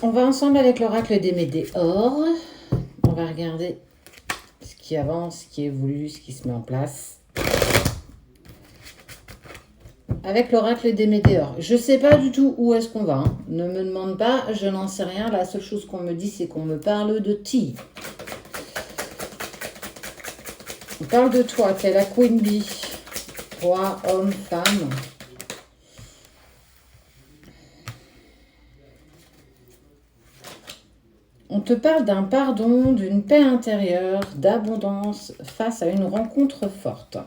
On va ensemble avec l'oracle des Médéors. On va regarder ce qui avance, ce qui évolue, ce qui se met en place. Avec l'oracle des Médéors. Je ne sais pas du tout où est-ce qu'on va. Hein. Ne me demande pas, je n'en sais rien. La seule chose qu'on me dit, c'est qu'on me parle de Ti. On parle de toi, t'es la Queen Bee. Roi, homme, femme. On te parle d'un pardon, d'une paix intérieure, d'abondance face à une rencontre forte.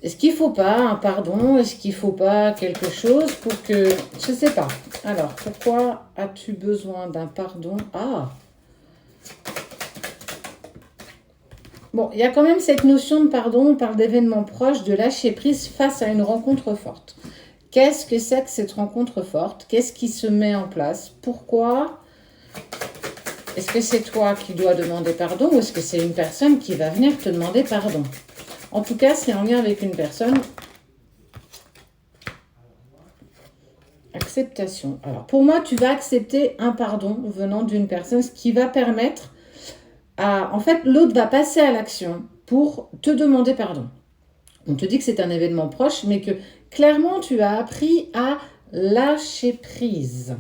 Est-ce qu'il ne faut pas un pardon? Est-ce qu'il ne faut pas quelque chose pour que... Je ne sais pas. Alors, pourquoi as-tu besoin d'un pardon? Ah! Bon, il y a quand même cette notion de pardon. On parle d'événements proches, de lâcher prise face à une rencontre forte. Qu'est-ce que c'est que cette rencontre forte? Qu'est-ce qui se met en place? Pourquoi? Est-ce que c'est toi qui dois demander pardon ou est-ce que c'est une personne qui va venir te demander pardon? En tout cas, c'est en lien avec une personne. Acceptation. Alors, pour moi, tu vas accepter un pardon venant d'une personne, ce qui va permettre à... En fait, l'autre va passer à l'action pour te demander pardon. On te dit que c'est un événement proche, mais que clairement, tu as appris à lâcher prise.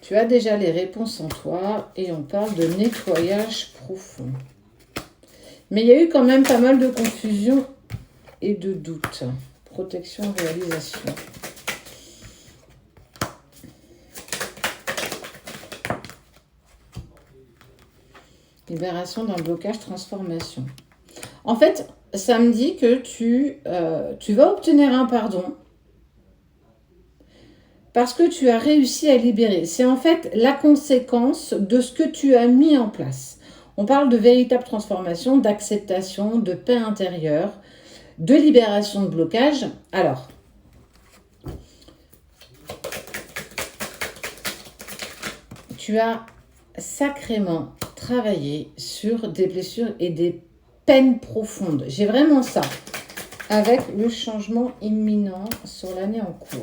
Tu as déjà les réponses en toi et on parle de nettoyage profond. Mais il y a eu quand même pas mal de confusion et de doute. Protection, réalisation. Libération d'un blocage, transformation. En fait, ça me dit que tu vas obtenir un pardon parce que tu as réussi à libérer. C'est en fait la conséquence de ce que tu as mis en place. On parle de véritable transformation, d'acceptation, de paix intérieure, de libération de blocage. Alors, tu as sacrément travaillé sur des blessures et des peines profondes. J'ai vraiment ça avec le changement imminent sur l'année en cours.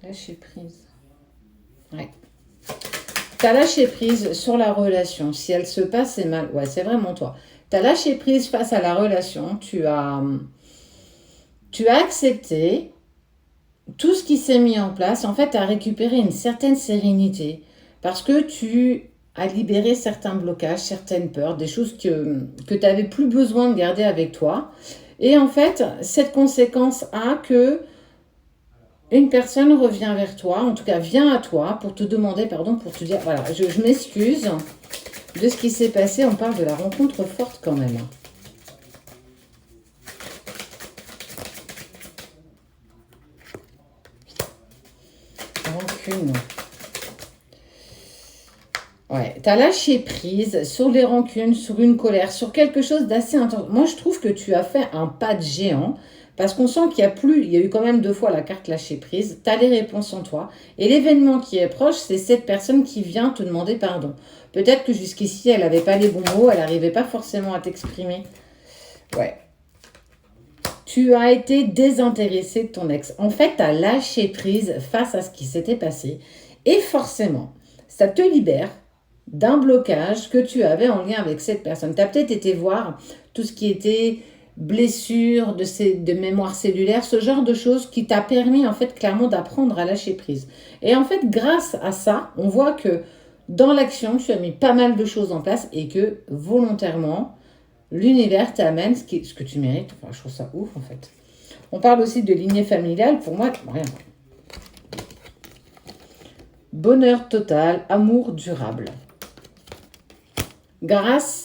Lâcher prise. Ouais. Tu as lâché prise sur la relation. Si elle se passe, c'est mal. Ouais, c'est vraiment toi. Tu as lâché prise face à la relation. Tu as accepté tout ce qui s'est mis en place. En fait, tu as récupéré une certaine sérénité parce que tu as libéré certains blocages, certaines peurs, des choses que tu n'avais plus besoin de garder avec toi. Et en fait, cette conséquence a que une personne revient vers toi, en tout cas vient à toi pour te demander pardon, pour te dire, voilà, je m'excuse de ce qui s'est passé. On parle de la rencontre forte quand même. Rancune. Ouais, tu as lâché prise sur les rancunes, sur une colère, sur quelque chose d'assez intense. Moi, je trouve que tu as fait un pas de géant. Parce qu'on sent qu'il y a plus, il y a eu quand même 2 fois la carte lâcher prise, tu as les réponses en toi. Et l'événement qui est proche, c'est cette personne qui vient te demander pardon. Peut-être que jusqu'ici, elle n'avait pas les bons mots, elle n'arrivait pas forcément à t'exprimer. Ouais. Tu as été désintéressé de ton ex. En fait, tu as lâché prise face à ce qui s'était passé. Et forcément, ça te libère d'un blocage que tu avais en lien avec cette personne. Tu as peut-être été voir tout ce qui était blessures, de mémoire cellulaire, ce genre de choses qui t'a permis en fait clairement d'apprendre à lâcher prise. Et en fait, grâce à ça, on voit que dans l'action, tu as mis pas mal de choses en place et que volontairement, l'univers t'amène ce que tu mérites. Enfin, je trouve ça ouf en fait. On parle aussi de lignée familiale. Pour moi, rien. Bonheur total, amour durable. Grâce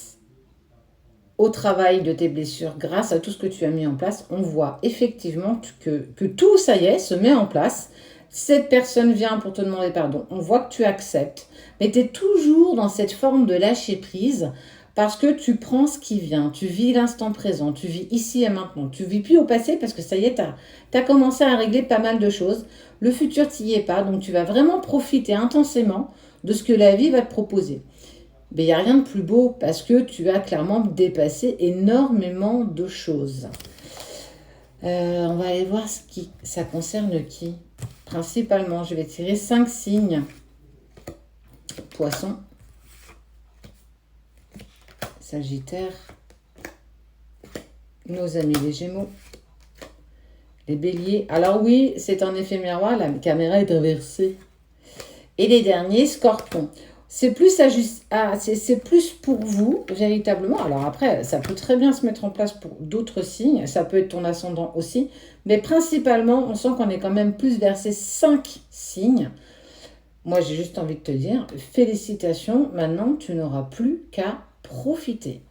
au travail de tes blessures, grâce à tout ce que tu as mis en place, on voit effectivement que tout, ça y est, se met en place. Cette personne vient pour te demander pardon. On voit que tu acceptes. Mais tu es toujours dans cette forme de lâcher prise parce que tu prends ce qui vient. Tu vis l'instant présent. Tu vis ici et maintenant. Tu ne vis plus au passé parce que ça y est, tu as commencé à régler pas mal de choses. Le futur, tu n'y es pas. Donc, tu vas vraiment profiter intensément de ce que la vie va te proposer. Mais il n'y a rien de plus beau parce que tu as clairement dépassé énormément de choses. On va aller voir ça concerne qui. Principalement, je vais tirer 5 signes. Poisson, Sagittaire, nos amis les Gémeaux, les Béliers. Alors oui, c'est un effet miroir, la caméra est inversée. Et les derniers, Scorpion. C'est plus, c'est plus pour vous, véritablement. Alors après, ça peut très bien se mettre en place pour d'autres signes. Ça peut être ton ascendant aussi. Mais principalement, on sent qu'on est quand même plus vers ces 5 signes. Moi, j'ai juste envie de te dire, félicitations. Maintenant, tu n'auras plus qu'à profiter.